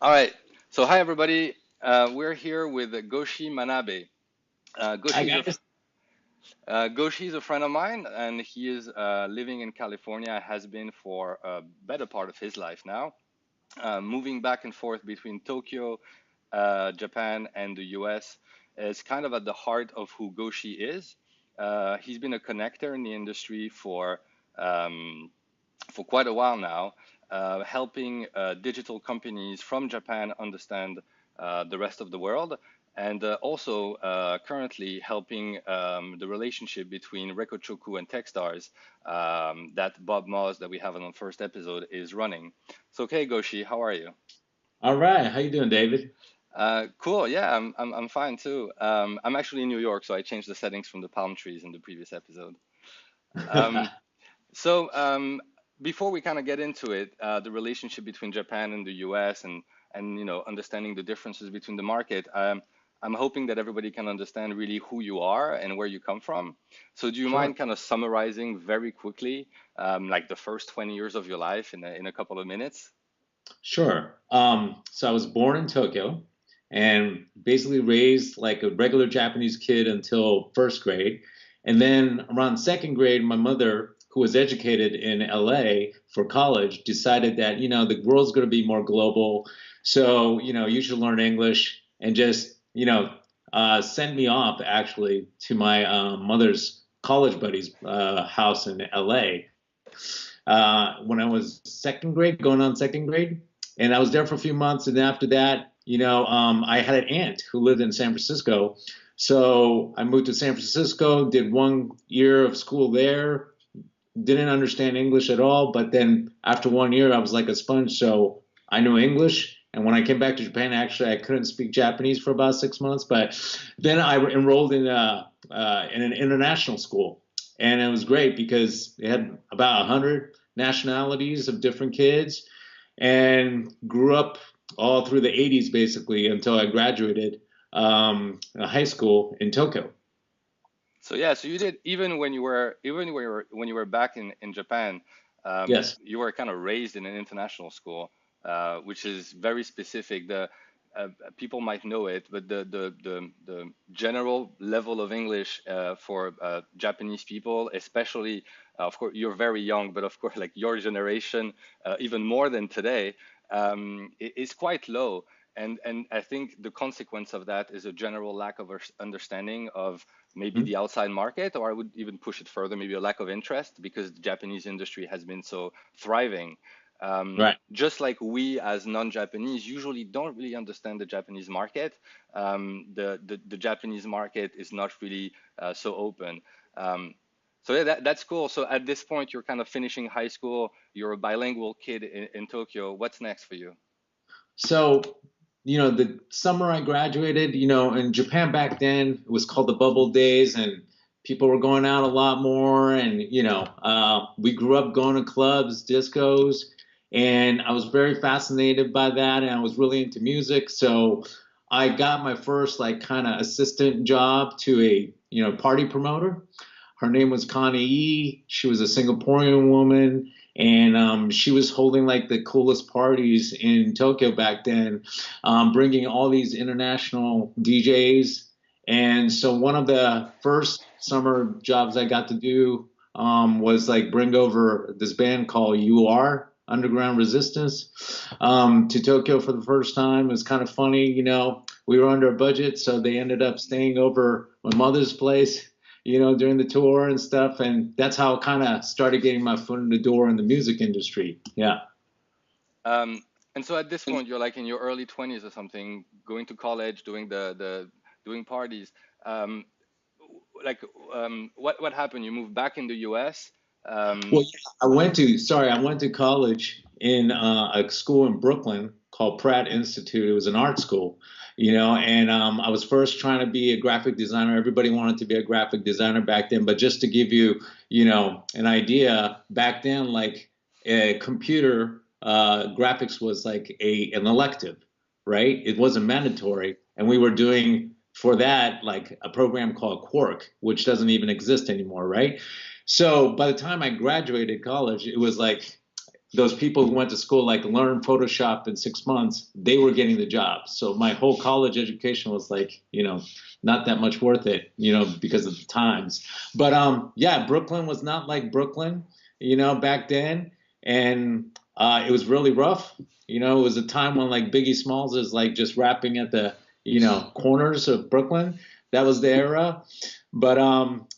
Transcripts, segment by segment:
All right. So hi everybody. We're here with Goshi Manabe. Uh, Hi Goshi is a guys. Goshi is a friend of mine, and he is living in California. Has been for a better part of his life now, moving back and forth between Tokyo, Japan, and the U.S. is kind of at the heart of who Goshi is. He's been a connector in the industry um, for quite a while now, helping digital companies from Japan understand the rest of the world, and also currently helping the relationship between RecoChoku and Techstars that Bob Moss, that we have on the first episode, is running. So, okay, Goshi, how are you? All right. How you doing, David? Cool. Yeah, I'm fine too. I'm actually in New York, so I changed the settings from the palm trees in the previous episode. Um, So before we kind of get into it, the relationship between Japan and the US, and understanding the differences between the market, I'm hoping that everybody can understand really who you are and where you come from. So do you Sure. mind kind of summarizing very quickly, like the first 20 years of your life in a couple of minutes? Sure. So I was born in Tokyo and basically raised like a regular Japanese kid until first grade. And then around second grade, my mother, who was educated in LA for college, decided that, the world's going to be more global. So, you should learn English and just, send me off actually to my mother's college buddy's house in LA. When I was second grade, going on second grade, and I was there for a few months. And after that, I had an aunt who lived in San Francisco, so I moved to San Francisco, did 1 year of school there, didn't understand English at all. But then after 1 year, I was like a sponge, so I knew English. And when I came back to Japan, actually, I couldn't speak Japanese for about 6 months. But then I enrolled in an international school, and it was great because they had about 100 nationalities of different kids, and grew up all through the 80s basically until I graduated high school in Tokyo. So yeah, so you did even when you were back in Japan, Yes. you were kind of raised in an international school, which is very specific. The People might know it, but the general level of English for Japanese people, especially, of course, you're very young, but of course, like your generation, even more than today, is quite low. And I think the consequence of that is a general lack of understanding of maybe Mhm. the outside market, or I would even push it further, maybe a lack of interest because the Japanese industry has been so thriving. Right. Just like we as non-Japanese usually don't really understand the Japanese market, the Japanese market is not really so open. So yeah, that's cool. So at this point, you're kind of finishing high school. You're a bilingual kid in Tokyo. What's next for you? So, the summer I graduated, in Japan back then, it was called the bubble days, and people were going out a lot more. And, we grew up going to clubs, discos, and I was very fascinated by that. And I was really into music. So I got my first, like, kind of assistant job to a, party promoter. Her name was Connie E. She was a Singaporean woman, and she was holding like the coolest parties in Tokyo back then, bringing all these international DJs. And so one of the first summer jobs I got to do was like bring over this band called UR, Underground Resistance, to Tokyo for the first time. It was kind of funny, we were under a budget, so they ended up staying over my mother's place, during the tour and stuff. And that's how I kind of started getting my foot in the door in the music industry. Yeah. Um, and so at this point, you're like in your early 20s or something, going to college, doing parties. Um, like, what happened? You moved back in the US. Well, Um, yeah, I went to college in a school in Brooklyn called Pratt Institute. It was an art school, and I was first trying to be a graphic designer. Everybody wanted to be a graphic designer back then. But just to give you, an idea, back then, like a computer graphics was like an elective, right? It wasn't mandatory. And we were doing for that like a program called Quark, which doesn't even exist anymore, right? So by the time I graduated college, it was like those people who went to school, like learn Photoshop in 6 months, they were getting the job. So my whole college education was like, not that much worth it, because of the times. But yeah, Brooklyn was not like Brooklyn, back then. And it was really rough. It was a time when like Biggie Smalls is like just rapping at the, corners of Brooklyn. That was the era. But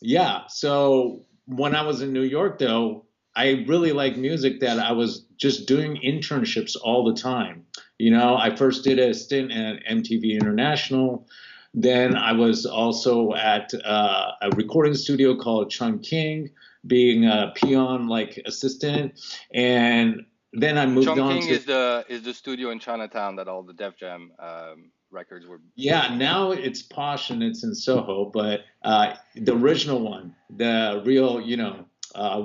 yeah, so when I was in New York, though, I really like music that I was just doing internships all the time. I first did a stint at MTV International. Then I was also at a recording studio called Chung King, being a peon like assistant. And then I moved on Chongqing to, is the studio in Chinatown that all the Def Jam records were yeah, being made. now it's posh and it's in Soho, but the original one, the real,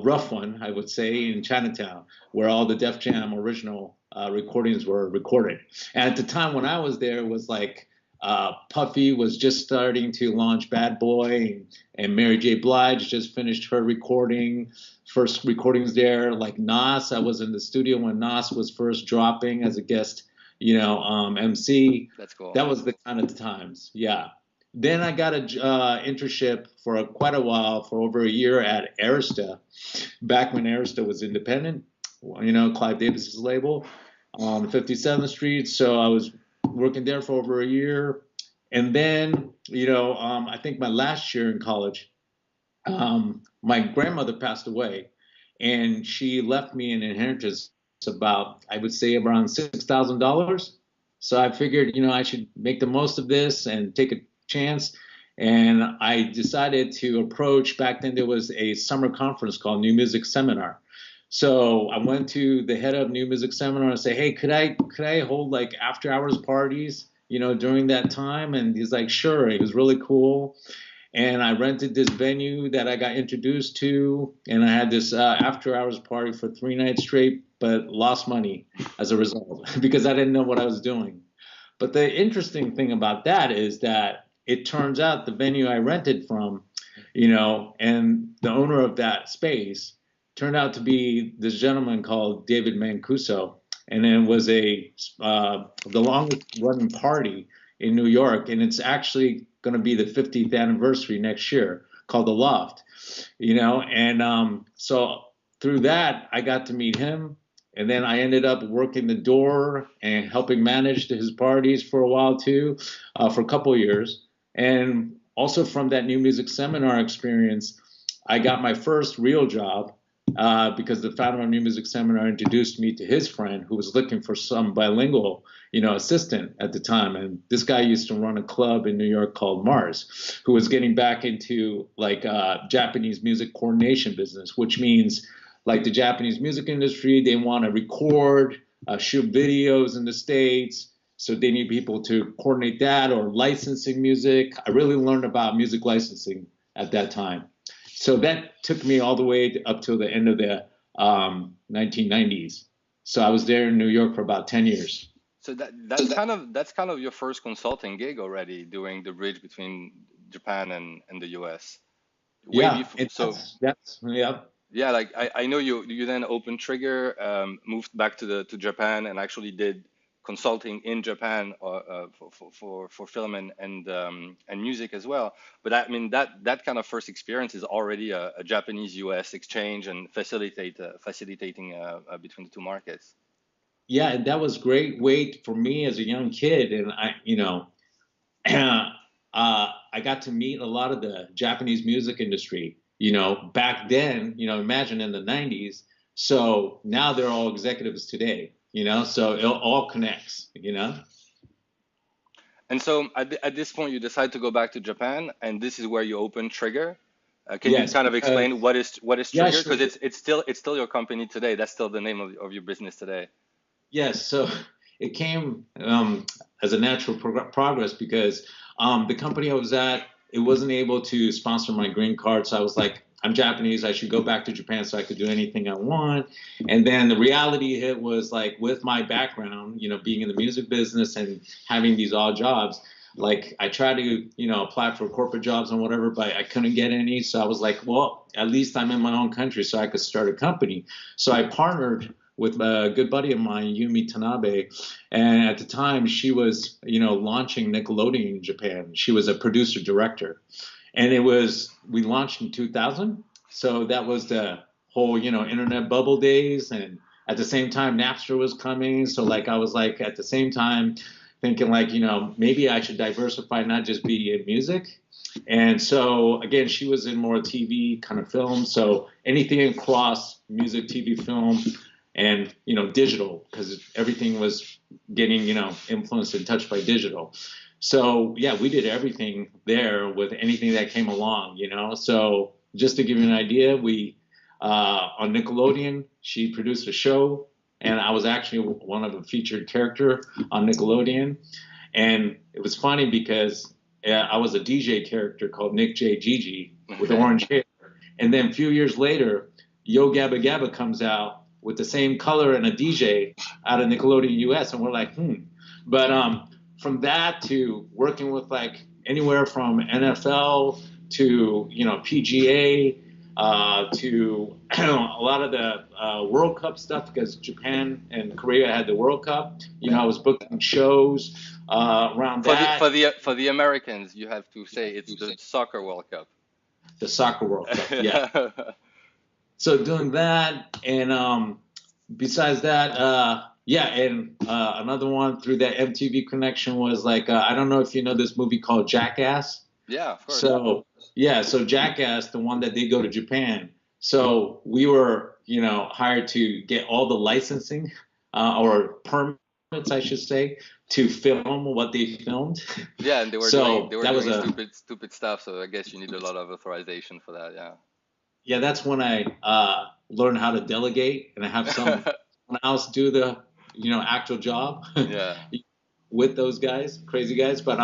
rough one, I would say, in Chinatown, where all the Def Jam original recordings were recorded. And at the time when I was there, it was like Puffy was just starting to launch Bad Boy, and Mary J. Blige just finished her first recordings there. Like Nas, I was in the studio when Nas was first dropping as a guest, MC. That's cool. That was the kind of times, yeah. Then I got a internship for quite a while, for over a year at Arista, back when Arista was independent, Clive Davis's label on 57th Street. So I was working there for over a year. And then, I think my last year in college, my grandmother passed away, and she left me an inheritance about, I would say, around $6,000. So I figured, I should make the most of this and take a chance. And I decided to approach, back then there was a summer conference called New Music Seminar. So I went to the head of New Music Seminar and say, hey, could I hold like after hours parties, during that time? And he's like, sure. It was really cool. And I rented this venue that I got introduced to, and I had this after hours party for 3 nights straight, but lost money as a result because I didn't know what I was doing. But the interesting thing about that is that it turns out the venue I rented from, and the owner of that space turned out to be this gentleman called David Mancuso, and it was the longest running party in New York, and it's actually going to be the 50th anniversary next year, called the Loft, and so through that I got to meet him, and then I ended up working the door and helping manage his parties for a while too, for a couple of years. And also from that New Music Seminar experience, I got my first real job, because the founder of New Music Seminar introduced me to his friend who was looking for some bilingual, assistant at the time. And this guy used to run a club in New York called Mars, who was getting back into like Japanese music coordination business, which means like the Japanese music industry, they want to record, shoot videos in the States. So they need people to coordinate that, or licensing music. I really learned about music licensing at that time. So that took me all the way up till the end of the 1990s. So I was there in New York for about 10 years. So that's kind of your first consulting gig already, doing the bridge between Japan and the US. Way Yeah, before, and so that's yeah. yeah, like I know you then opened Trigger, moved back to Japan and actually did consulting in Japan for film and music as well. But I mean that kind of first experience is already a Japanese US exchange and facilitating between the two markets. Yeah, and that was great weight for me as a young kid. And I got to meet a lot of the Japanese music industry, back then, imagine in the 90s. So now they're all executives today, so it all connects. And so at this point, you decide to go back to Japan, and this is where you open Trigger. Can you Yes, kind of explain what is yeah, Trigger? sure. Because it's still your company today. That's still the name of your business today. Yes, so it came as a natural progress because the company I was at, it wasn't able to sponsor my green card. So I was like, I'm Japanese. I should go back to Japan so I could do anything I want. And then the reality hit was like with my background, being in the music business and having these odd jobs, like I tried to, apply for corporate jobs and whatever, but I couldn't get any. So I was like, well, at least I'm in my own country so I could start a company. So I partnered with a good buddy of mine, Yumi Tanabe. And at the time, she was, launching Nickelodeon in Japan. She was a producer director. And we launched in 2000. So that was the whole, internet bubble days. And at the same time, Napster was coming. So like, I was like, at the same time, thinking like, maybe I should diversify, not just be in music. And so again, she was in more TV kind of film. So anything across music, TV, film, and digital, because everything was getting influenced and touched by digital. So yeah, we did everything there with anything that came along. So just to give you an idea, we on Nickelodeon, she produced a show, and I was actually one of the featured character on Nickelodeon. And it was funny because I was a DJ character called Nick J. Gigi with orange hair. And then a few years later, Yo Gabba Gabba comes out with the same color and a DJ out of Nickelodeon US. And we're like, But from that to working with like anywhere from NFL to, PGA, to a lot of the World Cup stuff, because Japan and Korea had the World Cup. I was booking shows around For that. for the Americans, you have to say it's the Soccer World Cup. The Soccer World Cup, yeah. So doing that, and besides that, yeah, and another one through that MTV connection was like, I don't know if you know this movie called Jackass. Yeah, of course. So yeah, so Jackass, the one that they go to Japan. So we were, hired to get all the licensing or permits, I should say, to film what they filmed. Yeah, and they were So doing that was stupid stuff. So I guess you need a lot of authorization for that. Yeah. Yeah, that's when I learned how to delegate and have someone else do the, actual job. Yeah. With those guys, crazy guys. But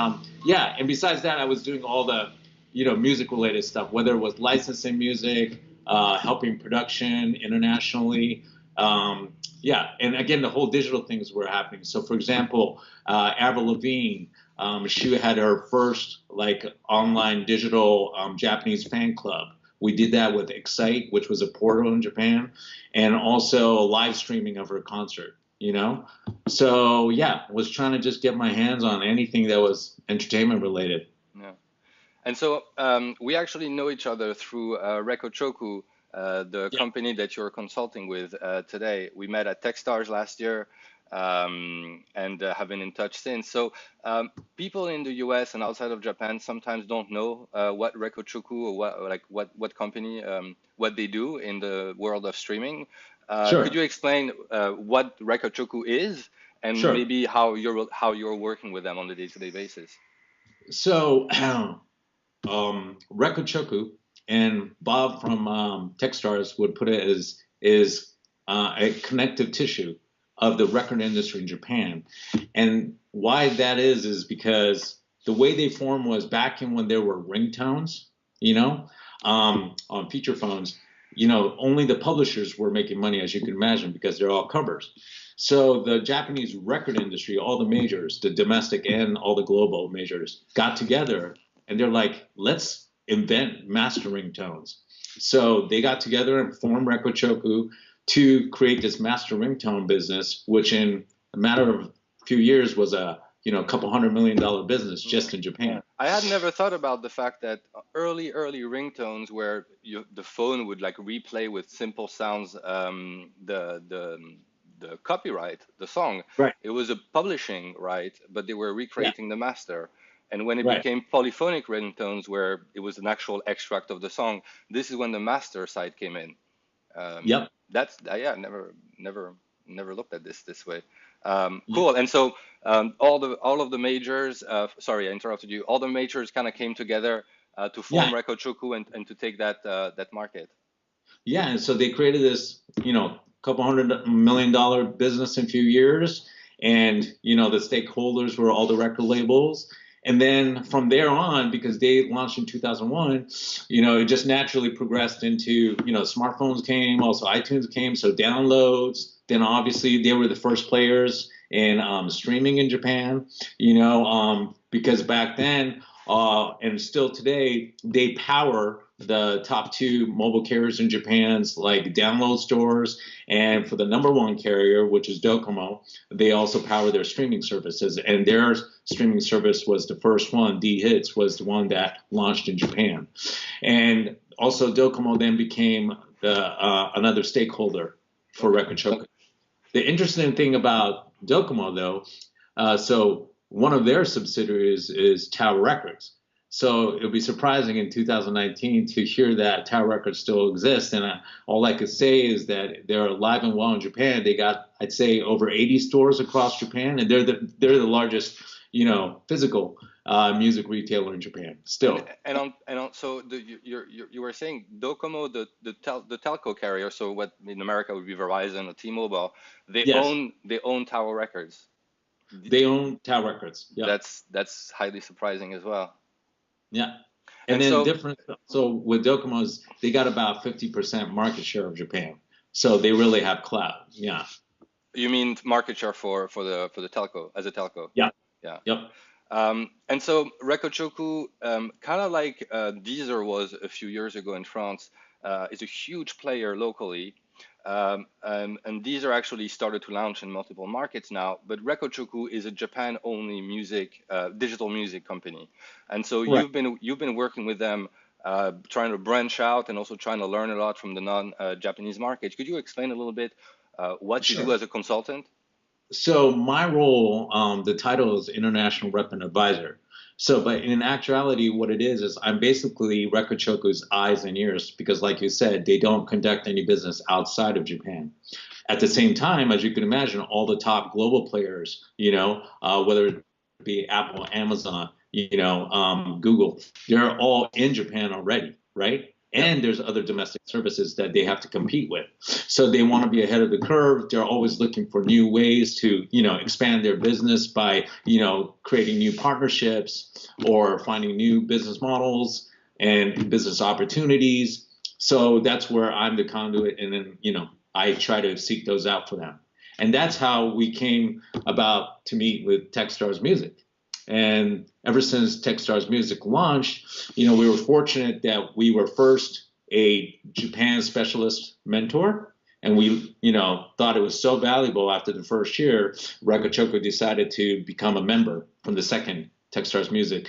yeah, and besides that, I was doing all the, music related stuff, whether it was licensing music, helping production internationally. Yeah, and again, the whole digital things were happening. So for example, Avril Lavigne, she had her first like online digital Japanese fan club. We did that with Excite, which was a portal in Japan, and also live streaming of her concert. So yeah, was trying to just get my hands on anything that was entertainment related. Yeah. And so we actually know each other through RecoChoku, the company that you're consulting with today. We met at Techstars last year, and have been in touch since. So people in the US and outside of Japan sometimes don't know what RecoChoku or what company, what they do in the world of streaming. Sure. Could you explain what RecoChoku is, and Sure. maybe how you're working with them on a day-to-day basis? So RecoChoku, and Bob from Techstars would put it as is a connective tissue of the record industry in Japan. And why that is because the way they formed was back in when there were ringtones, on feature phones. Only the publishers were making money, as you can imagine, because they're all covers. So the Japanese record industry, all the majors, the domestic and all the global majors, got together and they're like, let's invent master ringtones. So they got together and formed RecoChoku to create this master ringtone business, which in a matter of a few years was a couple $100 million business just in Japan. I had never thought about the fact that early ringtones where the phone would like replay with simple sounds the copyright, the song. Right. It was a publishing right, but they were recreating the master. And when it Right. became polyphonic ringtones where it was an actual extract of the song, this is when the master side came in. Yep. That's yeah, never looked at this way. Cool. And so all of the majors, sorry, I interrupted you. All the majors kind of came together to form RecoChoku and to take that market. Yeah, and so they created this, couple $100 million business in a few years, and the stakeholders were all the record labels. And then from there on, because they launched in 2001, it just naturally progressed into, smartphones came, also iTunes came, so downloads. Then obviously they were the first players in streaming in Japan, because back then and still today, they power the top two mobile carriers in Japan's like download stores, and for the number one carrier, which is Docomo, they also power their streaming services, and their streaming service was the first one. D Hits was the one that launched in Japan, and also Docomo then became the another stakeholder for RecoChoku. The interesting thing about Docomo, though, so one of their subsidiaries is Tower Records. So it would be surprising in 2019 to hear that Tower Records still exists. And all I could say is that they're alive and well in Japan. They got, I'd say, over 80 stores across Japan, and they're the largest, physical music retailer in Japan still. So you were saying Docomo, the telco carrier, so what in America would be Verizon or T-Mobile, Yes, they own Tower Records. they own Tower Records. Yeah, That's highly surprising as well. yeah. And And then so different. So with Docomo's, they got about 50% market share of Japan. So they really have clout. Yeah. you mean market share for the telco as a telco? Yeah. Yeah. Yep. And so RecoChoku, kind of like Deezer was a few years ago in France, is a huge player locally. And Deezer actually started to launch in multiple markets now, but RecoChoku is a Japan-only digital music company. And so Correct. you've been working with them, trying to branch out and also trying to learn a lot from the non-Japanese market. Could you explain a little bit what you do Sure. as a consultant? So my role, the title is International Rep and Advisor. So, but in actuality, what it is I'm basically RecoChoku's eyes and ears because, like you said, they don't conduct any business outside of Japan. At the same time, as you can imagine, all the top global players, whether it be Apple, Amazon, Google, they're all in Japan already, right? Yeah. And there's other domestic services that they have to compete with. So they want to be ahead of the curve. They're always looking for new ways to, expand their business by, creating new partnerships or finding new business models and business opportunities. So that's where I'm the conduit, and then, I try to seek those out for them. And that's how we came about to meet with Techstars Music. And ever since Techstars Music launched, we were fortunate that we were first a Japan specialist mentor. And we, thought it was so valuable after the first year, RecoChoku decided to become a member from the second Techstars Music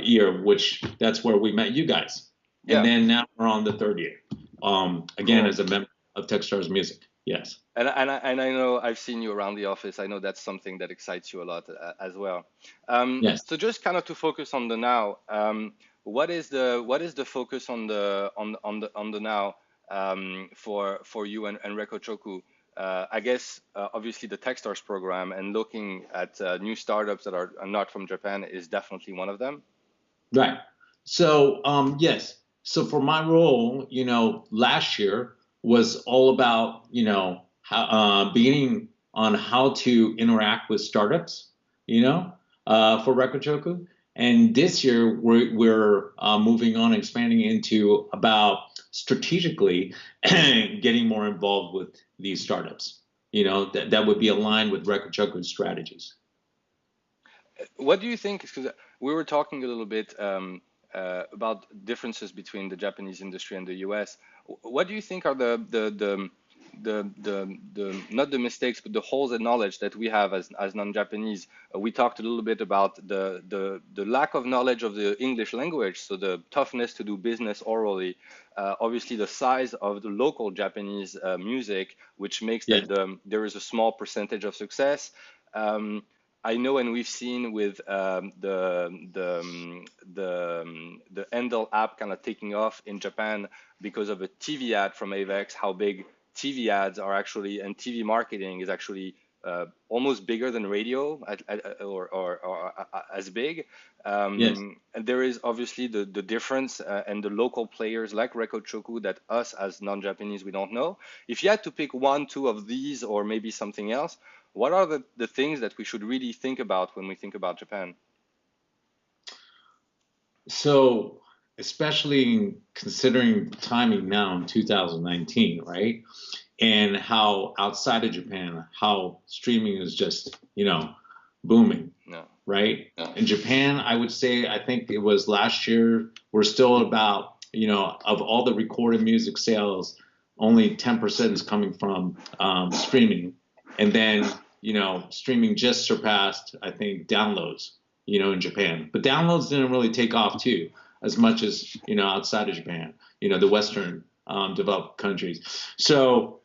year, which that's where we met you guys. And Yeah. then now we're on the third year, again, Cool. as a member of Techstars Music. Yes. And I know I've seen you around the office. I know that's something that excites you a lot as well. Yes. So just kind of to focus on the now, what is the focus on the now, for you and RecoChoku? I guess obviously the Techstars program and looking at new startups that are not from Japan is definitely one of them. Right. So, yes. So for my role, last year was all about, beginning on how to interact with startups, for RecoChoku. And this year we're moving on, expanding into about strategically getting more involved with these startups, that would be aligned with RecoChoku's strategies. What do you think? Because we were talking a little bit about differences between the Japanese industry and the US. What do you think are the not the mistakes, but the holes in knowledge that we have as non-Japanese? We talked a little bit about the lack of knowledge of the English language, so the toughness to do business orally. Obviously, the size of the local Japanese music, which makes Yes. that there is a small percentage of success. I know, and we've seen with the Endel app kind of taking off in Japan because of a TV ad from Avex, how big TV ads are actually, and TV marketing is actually almost bigger than radio, or as big. Yes. And there is obviously the difference, and the local players like RecoChoku that us as non-Japanese we don't know. If you had to pick one, two of these, or maybe something else, what are the things that we should really think about when we think about Japan? So, especially considering timing now in 2019, right? And how outside of Japan, how streaming is just, booming. No. right? Yeah. In Japan, I would say, I think it was last year, we're still about, of all the recorded music sales, only 10% is coming from streaming. And then, streaming just surpassed, I think, downloads, in Japan. But downloads didn't really take off too, as much as, outside of Japan, the Western developed countries. So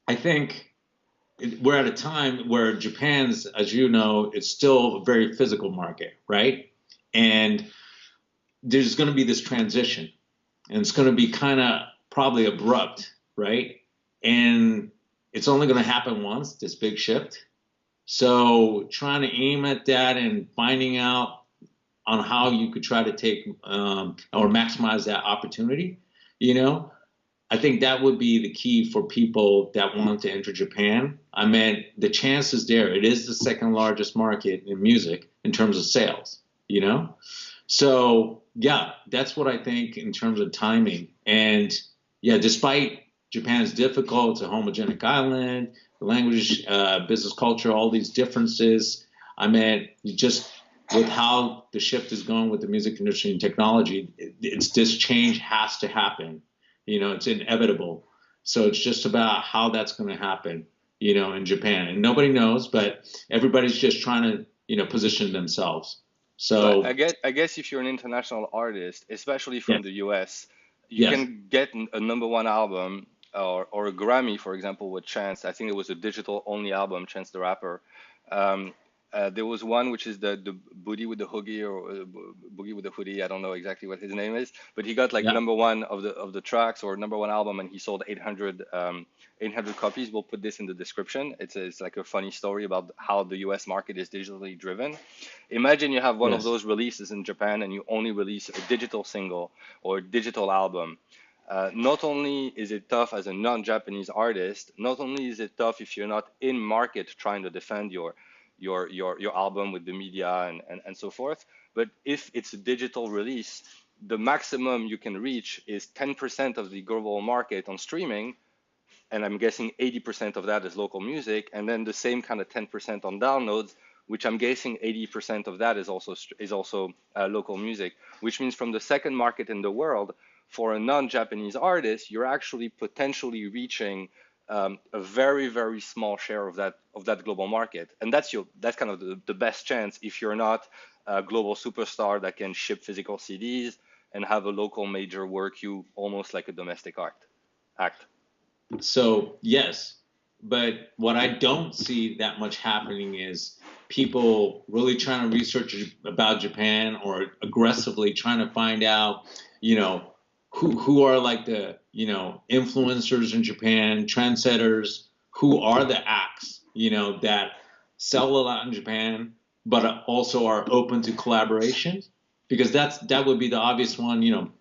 I think we're at a time where Japan's, as you know, it's still a very physical market, right? And there's going to be this transition, and it's going to be kind of probably abrupt, right? And it's only going to happen once, this big shift. So trying to aim at that and finding out on how you could try to take or maximize that opportunity, I think that would be the key for people that want to enter Japan. I mean, the chance is there. It is the second largest market in music in terms of sales, So, yeah, that's what I think in terms of timing. And, yeah, despite Japan's difficult, it's a homogenic island, the language, business culture, all these differences, I mean, just with how the shift is going with the music industry and technology, this change has to happen. It's inevitable. So it's just about how that's going to happen, in Japan. And nobody knows, but everybody's just trying to, position themselves. But So, I guess if you're an international artist, especially yes, from the US, you yes, can get a number one album or a Grammy, for example, with Chance. I think it was a digital only album, Chance the Rapper. Um, there was one which is the Booty with the Hoogie or Boogie with the Hoodie. I don't know exactly what his name is, but he got like yeah, number one of the tracks or number one album, and he sold 800 copies. We'll put this in the description. It's like a funny story about how the US market is digitally driven. Imagine you have one of yes. those releases in Japan and you only release a digital single or a digital album. Not only is it tough as a non-Japanese artist, not only is it tough if you're not in market trying to defend your album with the media and so forth, but if it's a digital release, the maximum you can reach is 10% of the global market on streaming, and I'm guessing 80% of that is local music, and then the same kind of 10% on downloads, which I'm guessing 80% of that is also local music, which means from the second market in the world, for a non-Japanese artist, you're actually potentially reaching a very very small share of that global market, and that's kind of the best chance if you're not a global superstar that can ship physical CDs and have a local major work you almost like a domestic act. So, yes. But what I don't see that much happening is people really trying to research about Japan or aggressively trying to find out, you know, who are like the, influencers in Japan, trendsetters, who are the acts, that sell a lot in Japan, but also are open to collaboration. Because that would be the obvious one,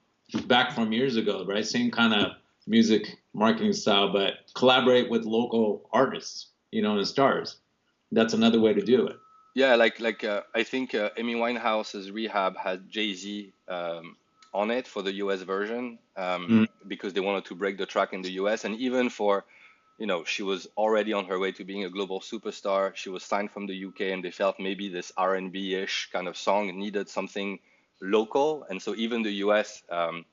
back from years ago, right? Same kind of music marketing style, but collaborate with local artists, and stars. That's another way to do it. Yeah, I think Amy Winehouse's Rehab had Jay-Z on it for the US version, Mm, because they wanted to break the track in the US, and even for, she was already on her way to being a global superstar. She was signed from the UK, and they felt maybe this R&B-ish kind of song needed something local, and so even the US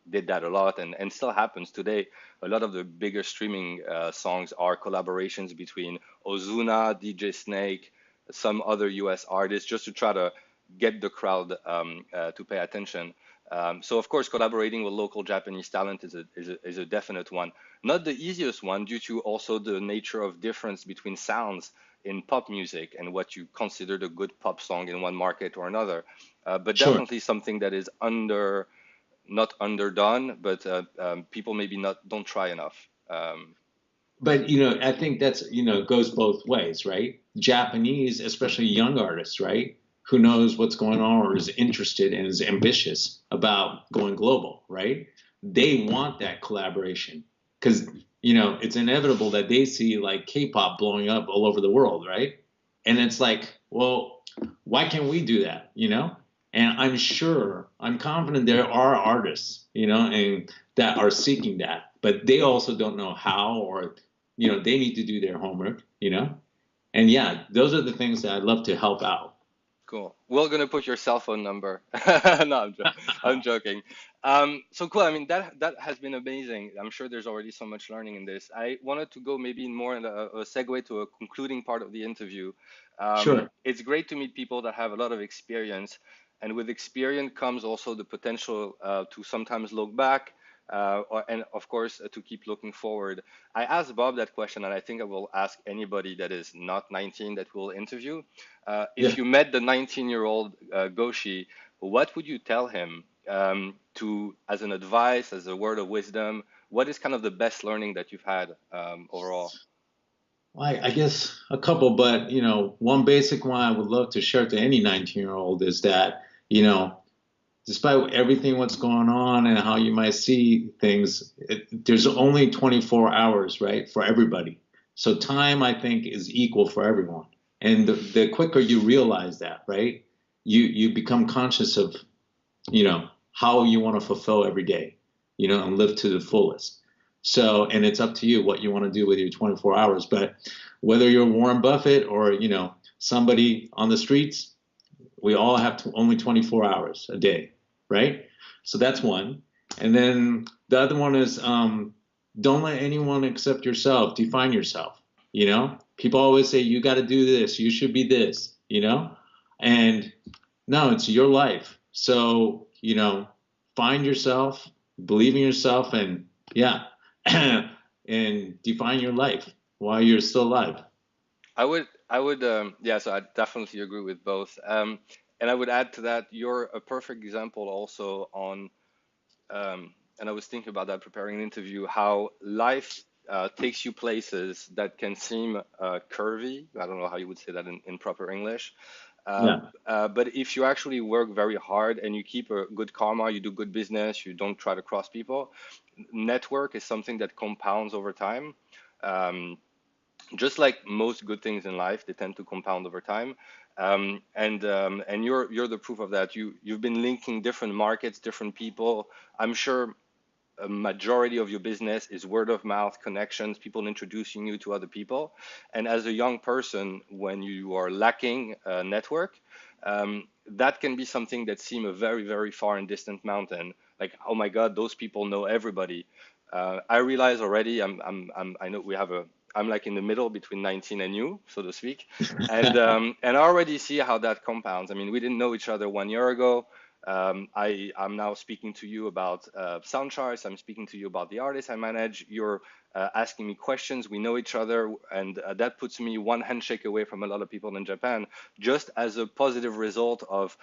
did that a lot, and still happens today. A lot of the bigger streaming songs are collaborations between Ozuna, DJ Snake, some other US artists, just to try to get the crowd to pay attention. So of course, collaborating with local Japanese talent is a definite one. Not the easiest one due to also the nature of difference between sounds in pop music and what you considered a good pop song in one market or another. But sure. definitely something that is not underdone, but people maybe not don't try enough. But I think that's goes both ways, right? Japanese, especially young artists, right? Who knows what's going on or is interested and is ambitious about going global, right? They want that collaboration because it's inevitable that they see like K-pop blowing up all over the world, right? And it's like, well, why can't we do that? And I'm confident there are artists, and that are seeking that, but they also don't know how, or they need to do their homework. And yeah, those are the things that I'd love to help out. Cool. We're gonna put your cell phone number. No, I'm joking. So cool. I mean, that has been amazing. I'm sure there's already so much learning in this. I wanted to go maybe more in a segue to a concluding part of the interview. Sure. It's great to meet people that have a lot of experience, and with experience comes also the potential to sometimes look back, and of course to keep looking forward. I asked Bob that question, and I think I will ask anybody that is not 19 that we'll interview. If Yeah. you met the 19-year-old Goshi, what would you tell him as an advice, as a word of wisdom? What is kind of the best learning that you've had overall? Well, I guess a couple, but one basic one I would love to share to any 19-year-old is that, despite everything what's going on and how you might see things, there's only 24 hours, right, for everybody. So time, I think, is equal for everyone. And the quicker you realize that, right, you become conscious of, how you want to fulfill every day, and live to the fullest. So, and it's up to you what you want to do with your 24 hours. But whether you're Warren Buffett or, somebody on the streets, we all have only 24 hours a day, right? So that's one. And then the other one is don't let anyone except yourself define yourself. People always say you got to do this, you should be this, and no, it's your life. So find yourself, believe in yourself, and yeah, and define your life while you're still alive. Yeah, so I definitely agree with both. And I would add to that, you're a perfect example also on, and I was thinking about that preparing an interview, how life takes you places that can seem curvy. I don't know how you would say that in proper English. Yeah. But if you actually work very hard and you keep a good karma, you do good business, you don't try to cross people, network is something that compounds over time. Um, just like most good things in life, they tend to compound over time. And you're the proof of that. You've been linking different markets, different people. I'm sure a majority of your business is word of mouth connections, people introducing you to other people. And as a young person, when you are lacking a network, that can be something that seem a very, very far and distant mountain. Like, oh my God, those people know everybody. I realize already. I know we have a. I'm like in the middle between 19 and you, so to speak, and I already see how that compounds. I mean, we didn't know each other 1 year ago. I'm now speaking to you about sound charts. I'm speaking to you about the artists I manage. You're asking me questions. We know each other, and that puts me one handshake away from a lot of people in Japan, just as a positive result of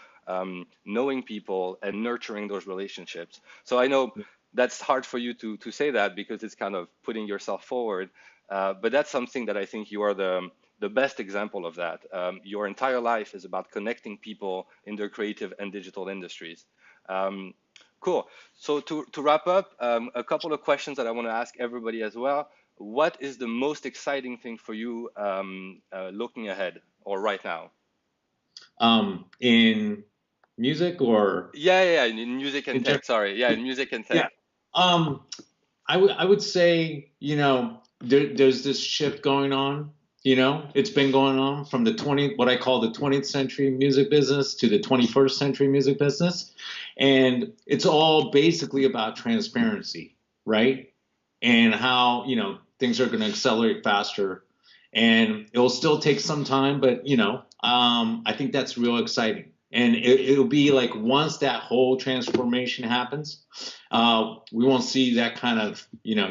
knowing people and nurturing those relationships. So I know that's hard for you to say that because it's kind of putting yourself forward, but that's something that I think you are the best example of that. Your entire life is about connecting people in their creative and digital industries. Um, cool. So to wrap up, a couple of questions that I want to ask everybody as well. What is the most exciting thing for you looking ahead or right now? In music or Yeah, in music and in general? tech. Sorry, yeah, in music and Yeah. tech. Um, I would say, there's this shift going on. It's been going on from what I call the 20th century music business to the 21st century music business. And it's all basically about transparency, right? And how, things are going to accelerate faster. And it'll still take some time, but, I think that's real exciting. And it'll be like once that whole transformation happens, we won't see that kind of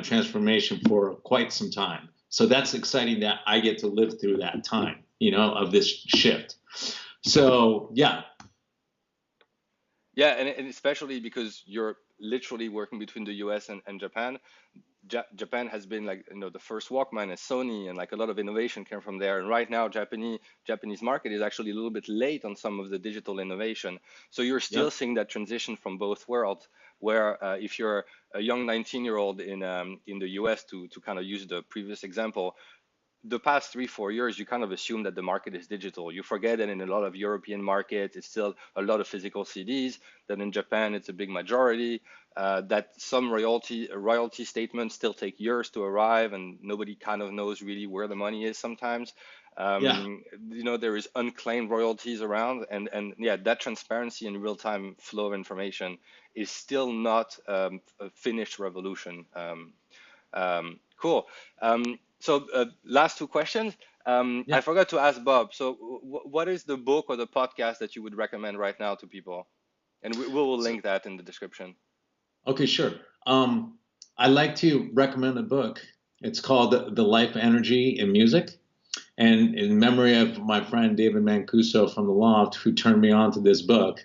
transformation for quite some time. So that's exciting that I get to live through that time, of this shift. So yeah, Yeah, and especially because you're literally working between the US and Japan. Japan has been like the first Walkman is Sony, and like a lot of innovation came from there. And right now, Japanese market is actually a little bit late on some of the digital innovation. So you're still yep, seeing that transition from both worlds. Where if you're a young 19-year-old in the US, to kind of use the previous example, the past 3 4 years, you kind of assume that the market is digital. You forget that in a lot of European markets, it's still a lot of physical CDs. That in Japan, it's a big majority. That some royalty statements still take years to arrive, and nobody kind of knows really where the money is sometimes. Yeah. There is unclaimed royalties around, and yeah, that transparency and real-time flow of information is still not a finished revolution. Cool. Last two questions. Yeah. I forgot to ask Bob. So, what is the book or the podcast that you would recommend right now to people? And we will So, link that in the description. okay, sure. I like to recommend a book. It's called The Life Energy in Music. And in memory of my friend David Mancuso from the Loft, who turned me on to this book,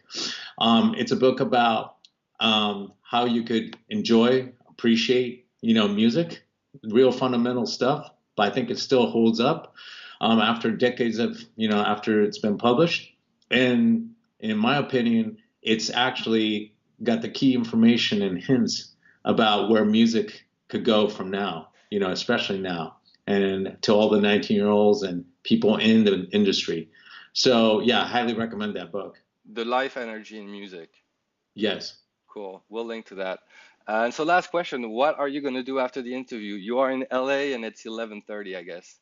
it's a book about how you could enjoy, appreciate, music, real fundamental stuff. But I think it still holds up after decades of, after it's been published. And in my opinion, it's actually got the key information and hints about where music could go from now, especially now, and to all the 19-year-olds and people in the industry. So, yeah, I highly recommend that book. The life energy in music. Yes. Cool. We'll link to that. And so last question, what are you going to do after the interview? You are in LA and it's 11:30, I guess.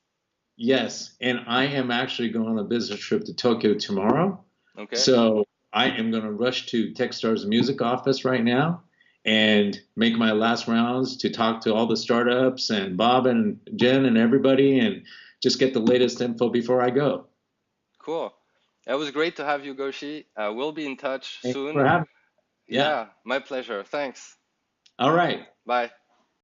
Yes. And I am actually going on a business trip to Tokyo tomorrow. Okay. So I am going to rush to Techstars music office right now and make my last rounds to talk to all the startups and Bob and Jen and everybody and just get the latest info before I go. Cool. It was great to have you, Goshi. We'll be in touch Thanks for soon. having me. Yeah. Yeah, my pleasure. Thanks. All right. Bye.